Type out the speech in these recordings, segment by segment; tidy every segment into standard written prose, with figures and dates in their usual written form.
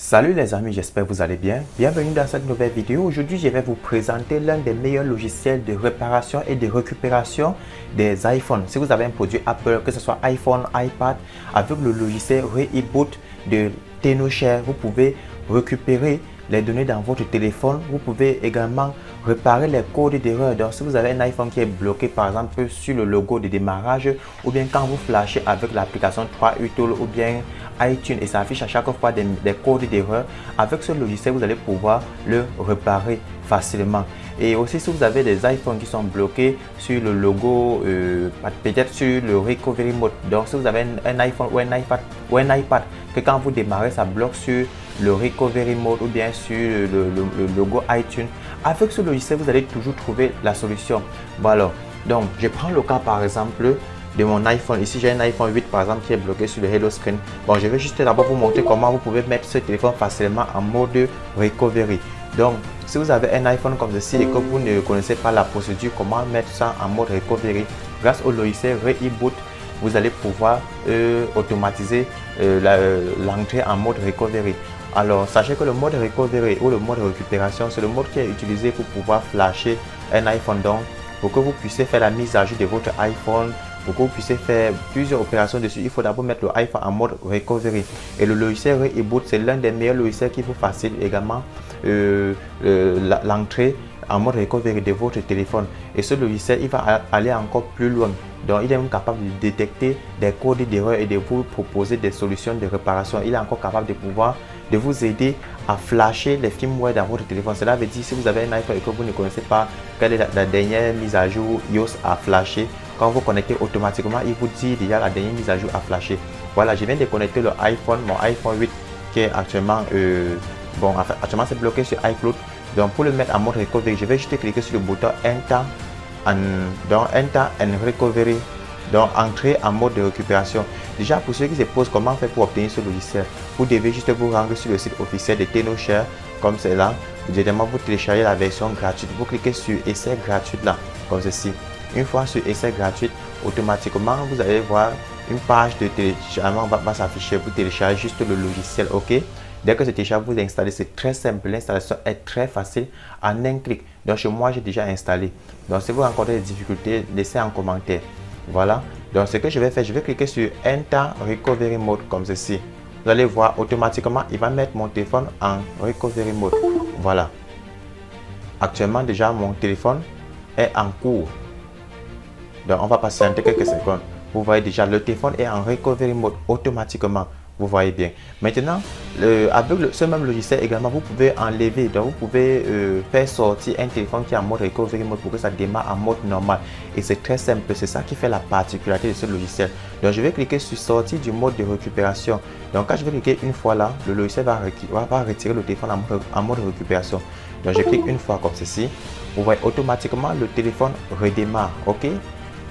Salut les amis, j'espère que vous allez bien. Bienvenue dans cette nouvelle vidéo. Aujourd'hui, je vais vous présenter l'un des meilleurs logiciels de réparation et de récupération des iPhones. Si vous avez un produit Apple, que ce soit iPhone, iPad, avec le logiciel Reboot de TenoShare, vous pouvez récupérer les données dans votre téléphone. Vous pouvez également réparer les codes d'erreur. Donc, si vous avez un iPhone qui est bloqué, par exemple, sur le logo de démarrage, ou bien quand vous flashez avec l'application 3UTOL ou bien iTunes et ça affiche à chaque fois des codes d'erreur, avec ce logiciel, vous allez pouvoir le réparer facilement. Et aussi, si vous avez des iPhones qui sont bloqués sur le logo, peut-être sur le Recovery Mode. Donc, si vous avez un iPhone ou un iPad, que quand vous démarrez, ça bloque sur le Recovery Mode ou bien sur le logo iTunes, avec ce logiciel, vous allez toujours trouver la solution. Voilà. Donc, je prends le cas par exemple de mon iPhone. Ici, j'ai un iPhone 8 par exemple qui est bloqué sur le Hello Screen. Bon, je vais juste d'abord vous montrer comment vous pouvez mettre ce téléphone facilement en mode Recovery. Donc, si vous avez un iPhone comme ceci et que vous ne connaissez pas la procédure, comment mettre ça en mode Recovery, grâce au logiciel Reboot, vous allez pouvoir automatiser l'entrée en mode Recovery. Alors, sachez que le mode Recovery ou le mode récupération, c'est le mode qui est utilisé pour pouvoir flasher un iPhone. Donc, pour que vous puissiez faire la mise à jour de votre iPhone, pour que vous puissiez faire plusieurs opérations dessus, il faut d'abord mettre le iPhone en mode Recovery. Et le logiciel Reboot, c'est l'un des meilleurs logiciels qui vous facilite également l'entrée en mode Recovery de votre téléphone. Et ce logiciel, il va aller encore plus loin. Donc, il est même capable de détecter des codes d'erreur et de vous proposer des solutions de réparation. Il est encore capable de vous aider à flasher les firmware dans votre téléphone. Cela veut dire si vous avez un iPhone et que vous ne connaissez pas quelle est la dernière mise à jour iOS à flasher, quand vous connectez automatiquement, il vous dit déjà la dernière mise à jour à flasher. Voilà, je viens de connecter le iPhone, mon iPhone 8 qui est actuellement, actuellement c'est bloqué sur iCloud. Donc pour le mettre en mode recovery, je vais juste cliquer sur le bouton Enter and Recovery. Donc entrer en mode de récupération. Déjà pour ceux qui se posent comment faire pour obtenir ce logiciel, vous devez juste vous rendre sur le site officiel de TenoShare comme c'est là. Directement vous téléchargez la version gratuite. Vous cliquez sur essai gratuit là comme ceci. Une fois sur essai gratuit, automatiquement vous allez voir une page de téléchargement va s'afficher. Vous téléchargez juste le logiciel, ok. Dès que c'est téléchargé, vous installez, c'est très simple. L'installation est très facile en un clic. Donc chez moi, j'ai déjà installé. Donc si vous rencontrez des difficultés, laissez un commentaire. Voilà. Donc ce que je vais faire, je vais cliquer sur Enter Recovery Mode comme ceci. Vous allez voir automatiquement, il va mettre mon téléphone en Recovery Mode. Voilà. Actuellement, déjà, mon téléphone est en cours. Donc on va patienter quelques secondes. Vous voyez déjà, le téléphone est en Recovery Mode automatiquement. Vous voyez bien. Maintenant, avec ce même logiciel également, vous pouvez enlever. Donc, vous pouvez faire sortir un téléphone qui est en mode Recovery Mode pour que ça démarre en mode normal. Et c'est très simple. C'est ça qui fait la particularité de ce logiciel. Donc, je vais cliquer sur sortir du mode de récupération. Donc, quand je vais cliquer une fois là, le logiciel va retirer le téléphone en mode récupération. Donc, je clique une fois comme ceci. Vous voyez automatiquement le téléphone redémarre. OK?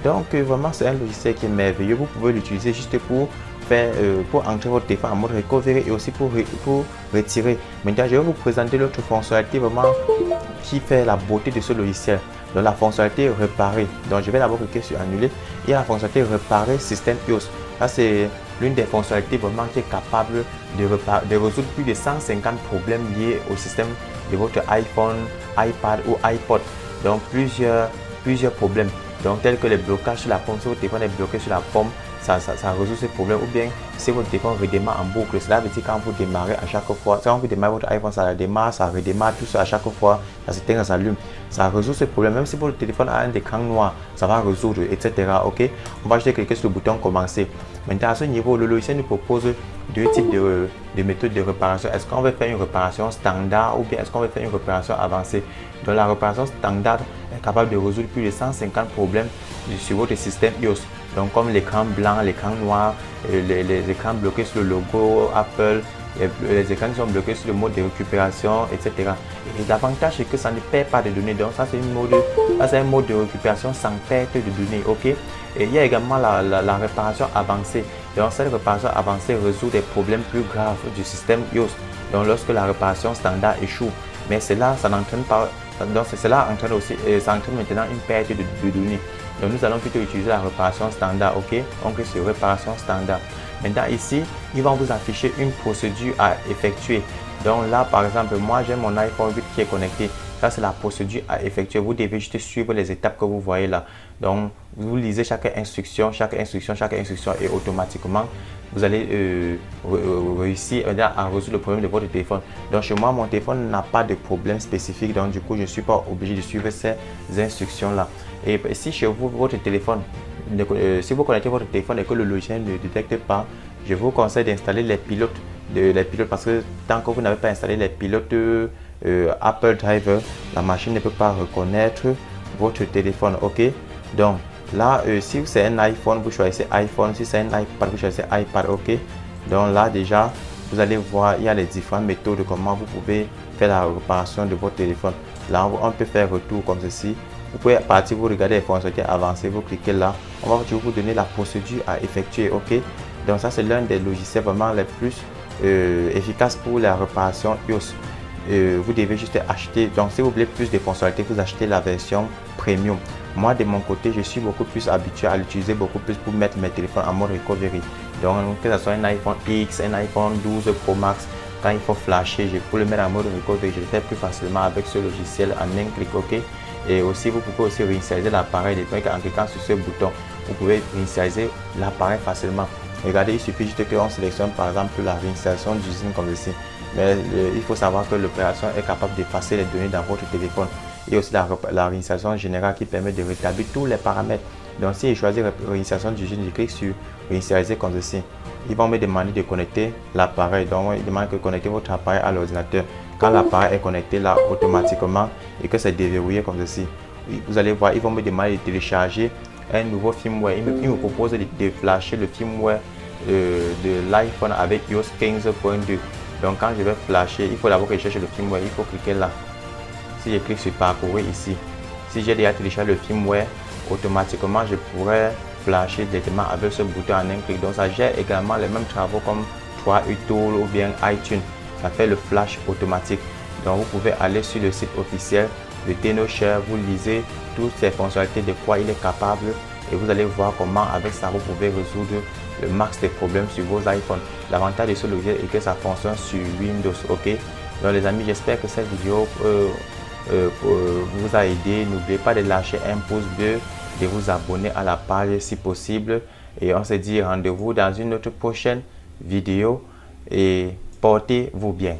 Donc, vraiment, c'est un logiciel qui est merveilleux. Vous pouvez l'utiliser juste pour entrer votre téléphone en mode recovery et aussi pour retirer. Maintenant, je vais vous présenter l'autre fonctionnalité vraiment qui fait la beauté de ce logiciel. Donc, la fonctionnalité réparer. Donc, je vais d'abord cliquer sur annuler. Il y a la fonctionnalité réparer système iOS. Ça, c'est l'une des fonctionnalités vraiment qui est capable de résoudre plus de 150 problèmes liés au système de votre iPhone, iPad ou iPod. Donc, plusieurs problèmes. Donc, tels que les blocages sur la pomme, si votre téléphone est bloqué sur la pomme, ça résout ce problème. Ou bien, si votre téléphone redémarre en boucle, cela veut dire quand vous démarrez à chaque fois, quand vous démarrez votre iPhone, ça démarre, ça redémarre, tout ça à chaque fois, ça s'éteint, ça s'allume. Ça résout ce problème. Même si votre téléphone a un écran noir, ça va résoudre, etc. Ok, on va juste cliquer sur le bouton commencer. Maintenant, à ce niveau, le logiciel nous propose deux types de méthodes de réparation. Est-ce qu'on veut faire une réparation standard ou bien est-ce qu'on veut faire une réparation avancée? Donc, la réparation standard est capable de résoudre plus de 150 problèmes sur votre système iOS. Donc, comme l'écran blanc, l'écran noir, les écrans bloqués sur le logo Apple, les écrans qui sont bloqués sur le mode de récupération, etc. Et l'avantage, c'est que ça ne perd pas de données. Donc, ça, c'est un mode de récupération sans perte de données. Ok. Et il y a également la réparation avancée. Donc, cette réparation avancée résout des problèmes plus graves du système iOS. Donc, lorsque la réparation standard échoue. Mais cela, ça n'entraîne pas. Donc, cela entraîne aussi, ça entraîne maintenant une perte de données. Donc, nous allons plutôt utiliser la réparation standard. Ok, on clique sur réparation standard. Maintenant ici, il va vous afficher une procédure à effectuer. Donc là, par exemple, moi j'ai mon iPhone 8 qui est connecté. Ça, c'est la procédure à effectuer. Vous devez juste suivre les étapes que vous voyez là. Donc, vous lisez chaque instruction et automatiquement, vous allez réussir à résoudre le problème de votre téléphone. Donc, chez moi, mon téléphone n'a pas de problème spécifique. Donc, du coup, je ne suis pas obligé de suivre ces instructions-là. Et si chez vous, votre téléphone, si vous connectez votre téléphone et que le logiciel ne détecte pas, je vous conseille d'installer les pilotes parce que tant que vous n'avez pas installé les pilotes Apple Driver, la machine ne peut pas reconnaître votre téléphone. Ok, donc là si c'est un iPhone, vous choisissez iPhone. Si c'est un iPad, vous choisissez iPad. Ok, donc là déjà vous allez voir, il y a les différentes méthodes de comment vous pouvez faire la réparation de votre téléphone. Là on peut faire retour comme ceci. Vous pouvez partir, vous regardez les fonctionnalités avancées, vous cliquez là, on va vous donner la procédure à effectuer. Ok, donc ça c'est l'un des logiciels vraiment les plus efficaces pour la réparation iOS. Vous devez juste acheter. Donc si vous voulez plus de fonctionnalités, vous achetez la version premium. Moi de mon côté, je suis beaucoup plus habitué à l'utiliser beaucoup plus pour mettre mes téléphones en mode recovery. Donc que ce soit un iPhone X, un iPhone 12 Pro Max, quand il faut flasher, je peux le mettre en mode recovery. Je le fais plus facilement avec ce logiciel en un clic. Ok, et aussi vous pouvez aussi réinitialiser l'appareil. En cliquant sur ce bouton, vous pouvez réinitialiser l'appareil facilement. Regardez, il suffit juste qu'on sélectionne par exemple la réinstallation d'usine comme ceci. Mais il faut savoir que l'opération est capable d'effacer les données dans votre téléphone. Et aussi la réinstallation générale qui permet de rétablir tous les paramètres. Donc si je choisis réinstallation d'usine, je clique sur réinitialiser comme ceci. Ils vont me demander de connecter l'appareil. Donc ils demandent de connecter votre appareil à l'ordinateur. Quand l'appareil est connecté là automatiquement et que c'est déverrouillé comme ceci, vous allez voir, ils vont me demander de télécharger un nouveau firmware. Ils me proposent de flasher le firmware de l'iPhone avec iOS 15.2. Donc quand je vais flasher, il faut d'abord que je cherche le firmware. Il faut cliquer là. Si je clique sur parcourir ici, si j'ai déjà téléchargé le firmware, automatiquement je pourrais flasher directement avec ce bouton en un clic. Donc ça gère également les mêmes travaux comme 3U Tool ou bien iTunes. Ça fait le flash automatique. Donc vous pouvez aller sur le site officiel de TenoShare, vous lisez toutes ces fonctionnalités de quoi il est capable et vous allez voir comment avec ça vous pouvez résoudre le max des problèmes sur vos iPhones. L'avantage de ce logiciel est que ça fonctionne sur Windows. Ok, donc les amis, j'espère que cette vidéo vous a aidé. N'oubliez pas de lâcher un pouce bleu, de vous abonner à la page si possible et on se dit rendez-vous dans une autre prochaine vidéo et portez-vous bien.